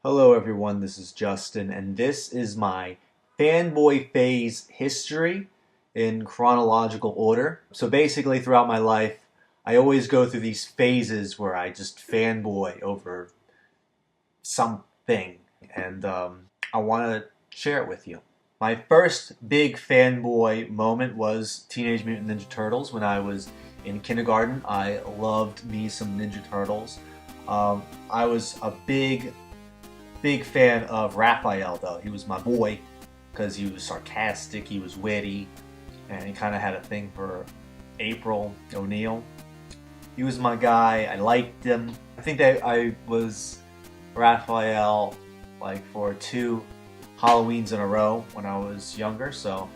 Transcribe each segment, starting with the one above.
Hello everyone, this is Justin, and this is my fanboy phase history in chronological order. So basically throughout my life, I always go through these phases where I just fanboy over something, and I want to share it with you. My first big fanboy moment was Teenage Mutant Ninja Turtles when I was in kindergarten. I loved me some Ninja Turtles. I was a big fan of Raphael, though. He was my boy because he was sarcastic, he was witty, and he kind of had a thing for April O'Neil. He was my guy. I liked him. I think that I was Raphael like for 2 Halloweens in a row when I was younger, so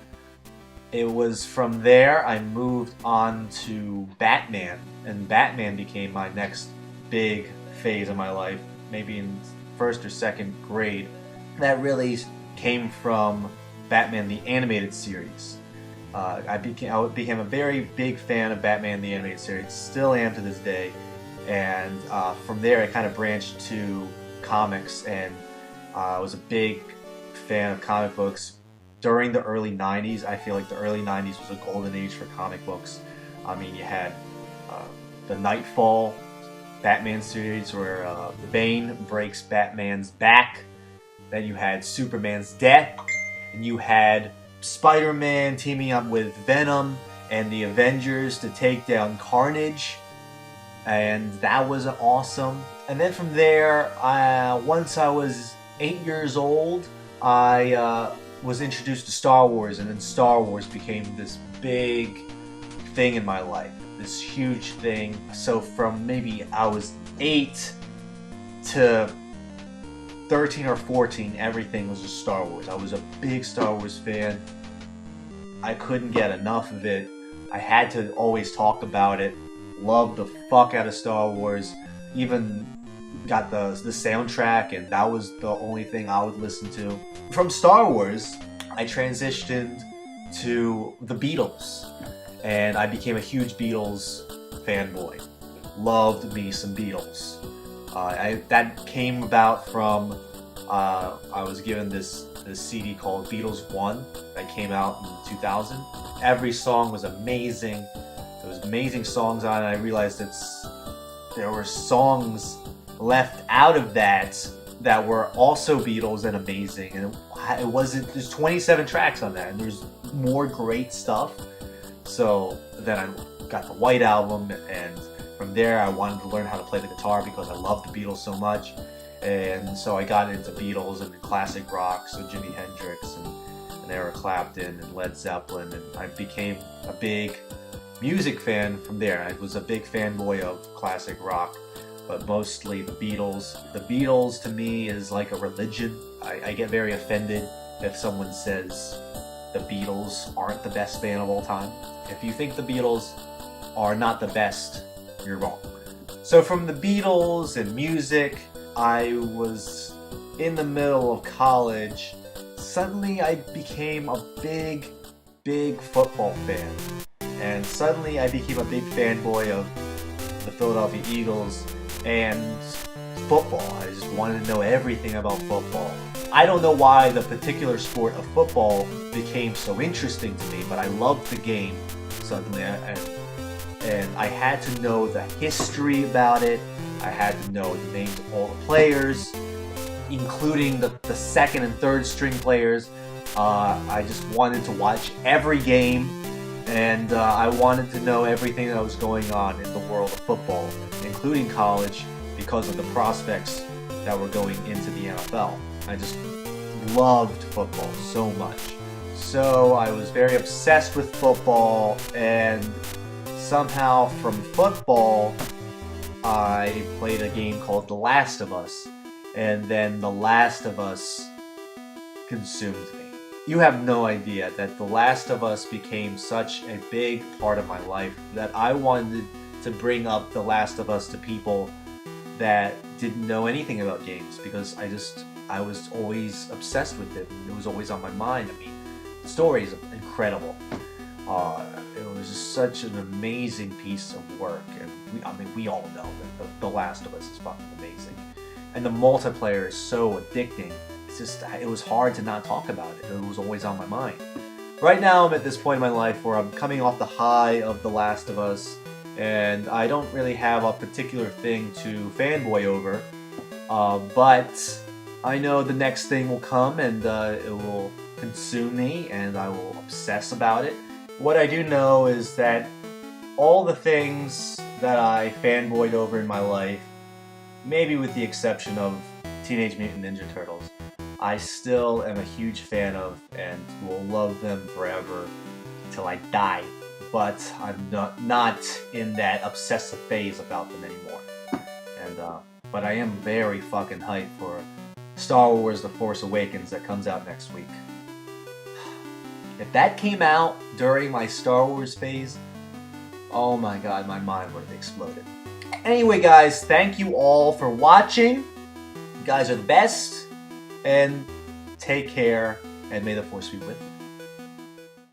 it was from there I moved on to Batman, and Batman became my next big phase of my life, maybe in first or second grade. That really came from Batman the Animated Series. I became a very big fan of Batman the Animated Series, still am to this day, and from there I kind of branched to comics, and I was a big fan of comic books during the early 90s. I feel like the early 90s was a golden age for comic books. I mean, you had the Nightfall Batman series where Bane breaks Batman's back, then you had Superman's death, and you had Spider-Man teaming up with Venom and the Avengers to take down Carnage, and that was awesome. And then from there, once I was 8 years old, I was introduced to Star Wars, and then Star Wars became this big thing in my life, this huge thing. So from maybe I was 8 to 13 or 14, everything was just Star Wars. I was a big Star Wars fan. I couldn't get enough of it. I had to always talk about it. Loved the fuck out of Star Wars. Even got the soundtrack, and that was the only thing I would listen to. From Star Wars, I transitioned to the Beatles, and I became a huge Beatles fanboy. Loved me some Beatles. That came about from I was given this CD called Beatles 1 that came out in 2000. Every song was amazing. There was amazing songs on it. I realized there were songs left out of that were also Beatles and amazing, and it wasn't. There's 27 tracks on that, and there's more great stuff. So then I got the White Album, and from there I wanted to learn how to play the guitar because I loved the Beatles so much. And so I got into Beatles and classic rock, so Jimi Hendrix and Eric Clapton and Led Zeppelin, and I became a big music fan from there. I was a big fanboy of classic rock, but mostly the Beatles. The Beatles to me is like a religion. I get very offended if someone says the Beatles aren't the best band of all time. If you think the Beatles are not the best, you're wrong. So from the Beatles and music, I was in the middle of college. Suddenly I became a big football fan. And suddenly I became a big fanboy of the Philadelphia Eagles and football. I just wanted to know everything about football. I don't know why the particular sport of football became so interesting to me, but I loved the game suddenly, and I had to know the history about it. I had to know the names of all the players, including the second and third string players. I just wanted to watch every game, and I wanted to know everything that was going on in the world of football, including college, because of the prospects that were going into the NFL. I just loved football so much. So I was very obsessed with football, and somehow from football I played a game called The Last of Us, and then The Last of Us consumed me. You have no idea that The Last of Us became such a big part of my life that I wanted to bring up The Last of Us to people that didn't know anything about games, because I was always obsessed with it. It was always on my mind. I mean, the story is incredible. It was just such an amazing piece of work, and we all know that The Last of Us is fucking amazing. and the multiplayer is so addicting. It's just, it was hard to not talk about it. It was always on my mind. Right now, I'm at this point in my life where I'm coming off the high of The Last of Us, and I don't really have a particular thing to fanboy over, but I know the next thing will come, and it will consume me, and I will obsess about it. What I do know is that all the things that I fanboyed over in my life, maybe with the exception of Teenage Mutant Ninja Turtles, I still am a huge fan of and will love them forever till I die. But I'm not in that obsessive phase about them anymore. And but I am very fucking hyped for Star Wars The Force Awakens that comes out next week. If that came out during my Star Wars phase, oh my god, my mind would have exploded. Anyway, guys, thank you all for watching. You guys are the best. And take care, and may the Force be with you.